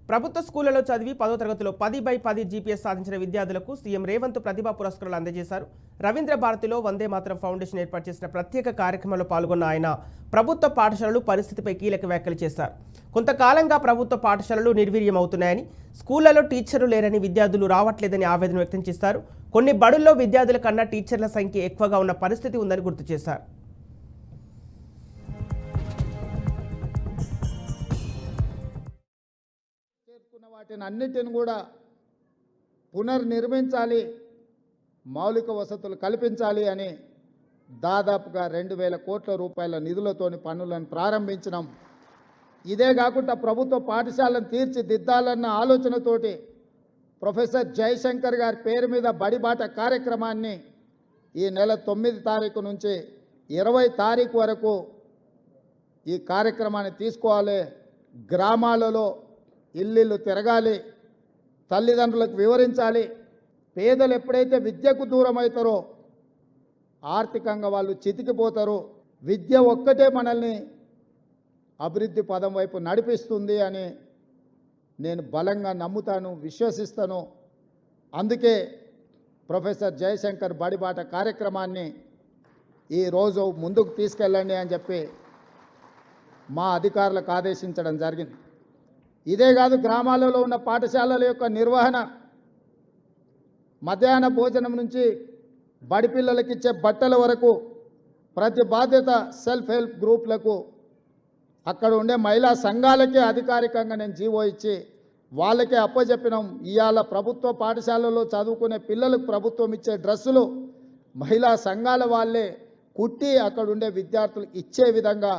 ప్రభుత్వ స్కూళ్లలో చదివి 10వ తరగతిలో 10/10 జీపీఎస్ సాధించిన విద్యార్థులకు సీఎం రేవంత్ ప్రతిభా పురస్కారాలు అందజేశారు. రవీంద్ర భారతిలో వందే మాతరం ఫౌండేషన్ ఏర్పాటు చేసిన ప్రత్యేక కార్యక్రమంలో పాల్గొన్న ఆయన ప్రభుత్వ పాఠశాలలు పరిస్థితిపై కీలక వ్యాఖ్యలు చేశారు. కొంతకాలంగా ప్రభుత్వ పాఠశాలలు నిర్వీర్యమవుతున్నాయని, స్కూళ్లలో టీచర్లు లేరని, విద్యార్థులు రావట్లేదని ఆవేదన వ్యక్తం చేశారు. కొన్ని బడుల్లో విద్యార్థుల కన్నా టీచర్ల సంఖ్య ఎక్కువగా ఉన్న పరిస్థితి ఉందని గుర్తు చేశారు. వాటిని అన్నిటిని కూడా పునర్నిర్మించాలి, మౌలిక వసతులు కల్పించాలి అని దాదాపుగా 2000 కోట్ల రూపాయల నిధులతోని పనులను ప్రారంభించినాం. ఇదే కాకుండా ప్రభుత్వ పాఠశాలను తీర్చిదిద్దాలన్న ఆలోచనతోటి ప్రొఫెసర్ జయశంకర్ గారి పేరు మీద బడిబాట కార్యక్రమాన్ని ఈ నెల 9 తారీఖు నుంచి 20 తారీఖు వరకు ఈ కార్యక్రమాన్ని తీసుకోవాలి. గ్రామాలలో ఇల్లు తిరగాలి, తల్లిదండ్రులకు వివరించాలి. పేదలు ఎప్పుడైతే విద్యకు దూరం అవుతారో ఆర్థికంగా వాళ్ళు చితికిపోతారు. విద్య ఒక్కటే మనల్ని అభివృద్ధి పదం వైపు నడిపిస్తుంది అని నేను బలంగా నమ్ముతాను, విశ్వసిస్తాను. అందుకే ప్రొఫెసర్ జయశంకర్ బడిబాట కార్యక్రమాన్ని ఈరోజు ముందుకు తీసుకెళ్ళండి అని చెప్పి మా అధికారులకు ఆదేశించడం జరిగింది. ఇదే కాదు, గ్రామాలలో ఉన్న పాఠశాలల యొక్క నిర్వహణ, మధ్యాహ్న భోజనం నుంచి బడి పిల్లలకి ఇచ్చే బట్టల వరకు ప్రతి బాధ్యత సెల్ఫ్ హెల్ప్ గ్రూప్లకు, అక్కడ ఉండే మహిళా సంఘాలకే అధికారికంగా నేను జీవో ఇచ్చి వాళ్ళకే అప్పచెప్పినాం. ఇవాళ ప్రభుత్వ పాఠశాలలో చదువుకునే పిల్లలకు ప్రభుత్వం ఇచ్చే డ్రెస్సులు మహిళా సంఘాల వాళ్ళే కుట్టి అక్కడ ఉండే విద్యార్థులకు ఇచ్చే విధంగా